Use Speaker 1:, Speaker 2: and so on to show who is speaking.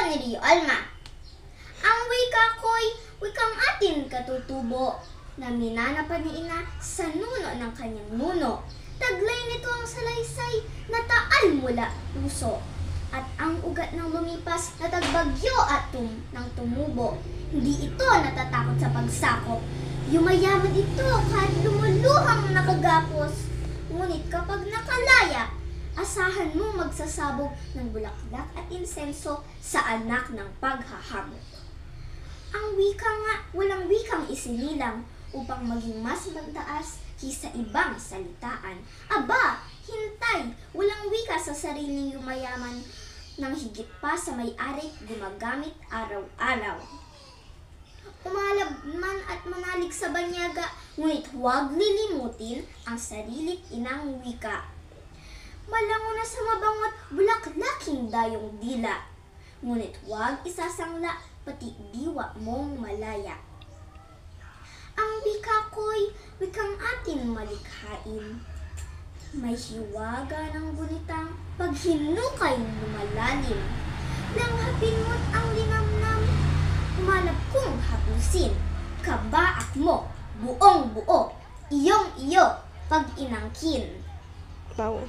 Speaker 1: ni Rio Alma. Ang wika ko'y wikang atin katutubo na minanapan ni ina sa nuno ng kanyang nuno. Taglay nito ang salaysay na taal mula puso. At ang ugat ng lumipas na tagbagyo at ng tumubo. Hindi ito natatakot sa pagsakop. Yumayaman ito kahit lumuluhang nakagapos. Ngunit kapag nakalaya, asahan mo magsasabog ng bulaklak at insenso sa anak ng paghahamok. Ang wika nga, walang wikang isinilang upang maging mas mataas kaysa ibang salitaan. Aba, hintay, walang wika sa sariling yumayaman nang higit pa sa may-ari gumagamit araw-araw. Umalab man at manalig sa banyaga, ngunit huwag lilimutin ang sarilit inang wika. Malango na sa mabangot bulaklaking dayong dila, ngunit huwag isasangla pati diwa mong malaya. Ang wika ko'y wikang atin malikhain. May hiwaga ng gunitang paghinukay lumalalim. Nang hapinmo't ang linamnam, umalap kong hapusin. Kabaak mo, buong buo, iyong iyo, pag inangkin.
Speaker 2: Wow.